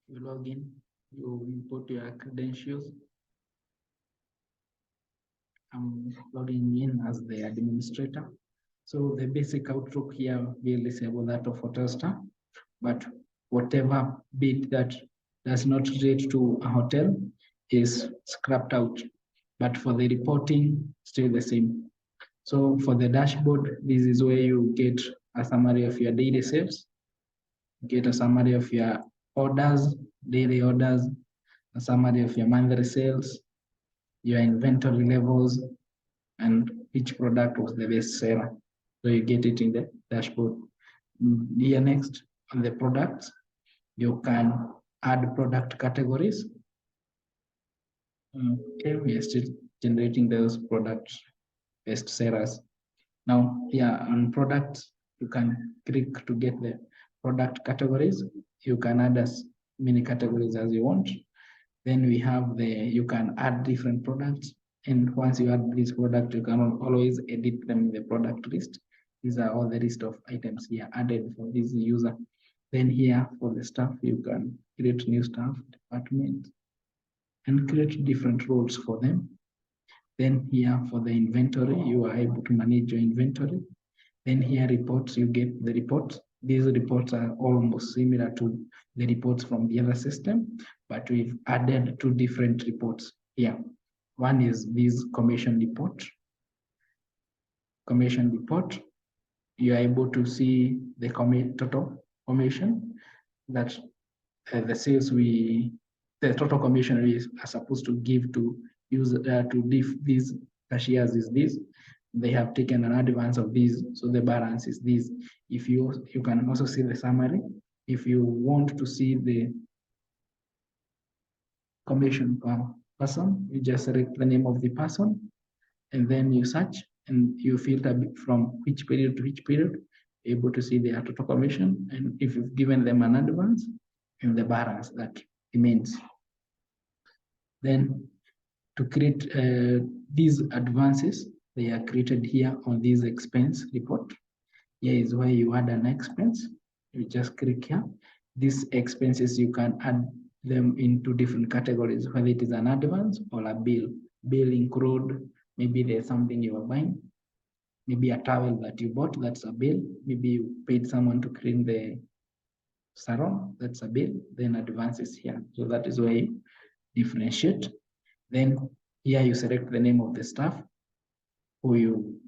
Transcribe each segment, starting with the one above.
You log in, you input your credentials. I'm logging in as the administrator. So the basic outlook here will disable that of hotel staff, but whatever bit that does not relate to a hotel is scrapped out. But for the reporting, still the same. So for the dashboard, this is where you get a summary of your daily sales, get a summary of your orders, daily orders, a summary of your monthly sales, your inventory levels, and each product was the best seller. So you get it in the dashboard. Here next, on the products, you can add product categories. Okay, we are still generating those product best sellers. Now here on products, you can click to get the product categories. You can add as many categories as you want. Then we have you can add different products. And once you add this product, you can always edit them in the product list. These are all the list of items here added for this user. Then here for the staff, you can create new staff department and create different roles for them. Then here for the inventory, you are able to manage your inventory. Then here reports, you get the reports. These reports are almost similar to the reports from the other system, but we've added two different reports here. One is this commission report. Commission report, you are able to see the total commission that the sales the total commission we are supposed to give to these cashiers is this. They have taken an advance of this, so the balance is this. If you can also see the summary. If you want to see the commission per person, you just select the name of the person, and then you search and you filter from which period to which period, able to see their total commission, and if you've given them an advance and the balance that remains. Then to create these advances, they are created here on this expense report. Here is where you add an expense. You just click here. These expenses, you can add them into different categories, whether it is an advance or a bill. Bill include, maybe there's something you are buying, maybe a towel that you bought, that's a bill. Maybe you paid someone to clean the salon, that's a bill. Then advances here. So that is where you differentiate. Then here you select the name of the staff who you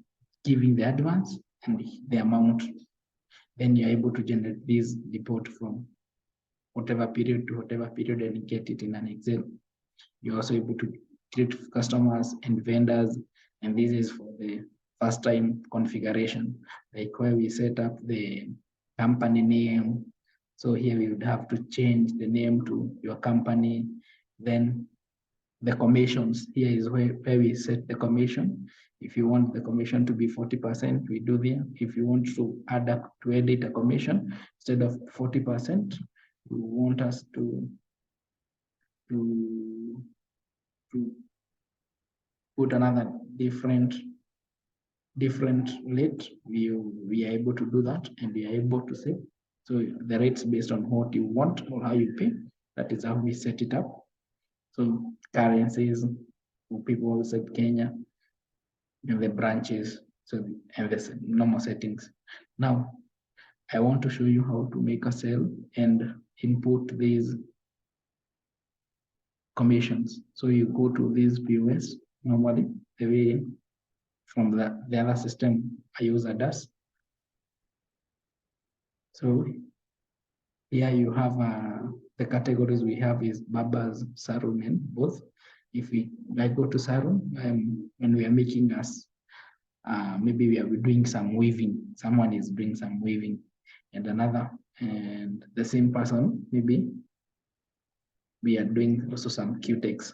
giving the advance and the amount. Then you're able to generate this report from whatever period to whatever period and get it in an Excel. You're also able to create customers and vendors, and this is for the first time configuration, like where we set up the company name. So here we would have to change the name to your company. Then the commissions, here is where we set the commission. If you want the commission to be 40%, we do there. If you want to edit a commission, instead of 40%, you want us to put another different rate. We are able to do that, and we are able to say, so the rates based on what you want or how you pay. That is how we set it up. So currencies, people outside Kenya, and the branches, so and the normal settings. Now, I want to show you how to make a sale and input these commissions. So you go to this POS normally, the way from the other system a user does. So here you have the categories we have is barbers, salon, and both. If I go to salon, when we are making us, maybe we are doing some weaving. Someone is doing some weaving, and the same person, maybe we are doing also some cutex.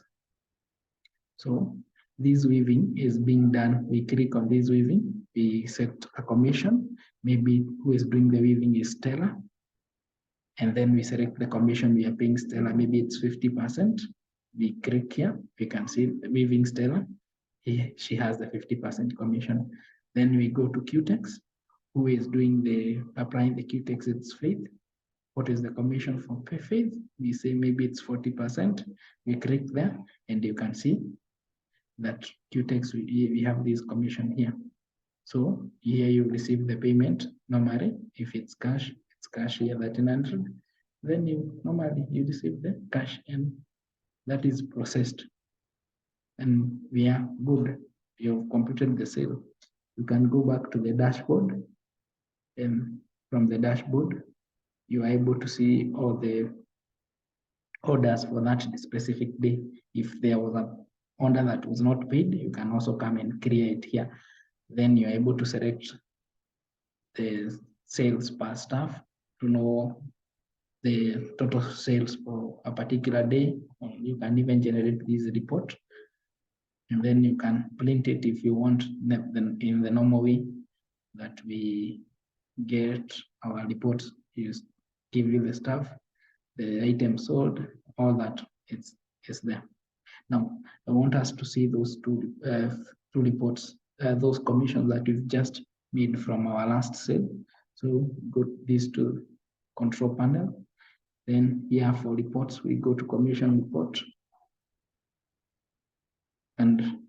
So this weaving is being done. We click on this weaving, we set a commission. Maybe who is doing the weaving is Stella. And then we select the commission we are paying Stella. Maybe it's 50%. We click here, we can see the weaving Stella. She has the 50% commission. Then we go to Qtex, who is doing applying the Qtex, it's Faith. what is the commission for pay faith? We say maybe it's 40%. We click there and you can see that QTex, we have this commission here. So here you receive the payment normally. If it's cash here 1300. Then you normally you receive the cash and that is processed. And we are good. You've completed the sale. You can go back to the dashboard, and from the dashboard, you are able to see all the orders for that specific day. If there was an order that was not paid, you can also come and create here. Then you're able to select the sales per staff to know the total sales for a particular day. You can even generate this report, and then you can print it if you want in the normal way that we get our reports. You give you the stuff, the item sold, all that. It's there. Now I want us to see those two reports, those commissions that we've just made from our last sale. So go these to control panel. Then here for reports, we go to commission report. And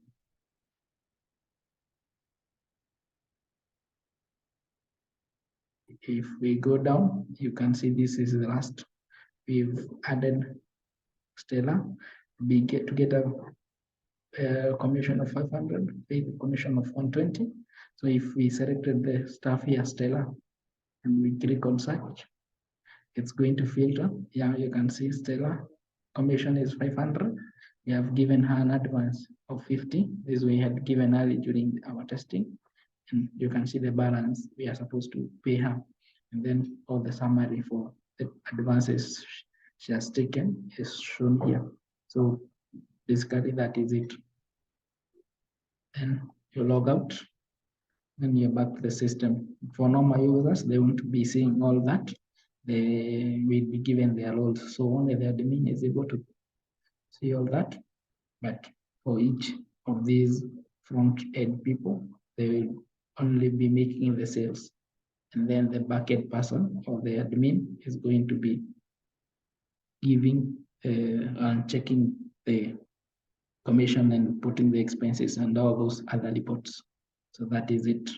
if we go down, you can see this is the last. We've added Stella to get a commission of 500, pay the commission of 120. So if we selected the staff here, Stella, and we click on search, it's going to filter. Yeah, you can see Stella commission is 500. We have given her an advance of 50. This we had given early during our testing. And you can see the balance we are supposed to pay her. And then all the summary for the advances she has taken is shown here. So basically that is it. Then you log out, then you're back to the system. For normal users, they won't be seeing all that. They will be given their roles. So only the admin is able to see all that. But for each of these front-end people, they will only be making the sales. And then the back-end person or the admin is going to be giving and checking the commission and putting the expenses and all those other reports. So that is it.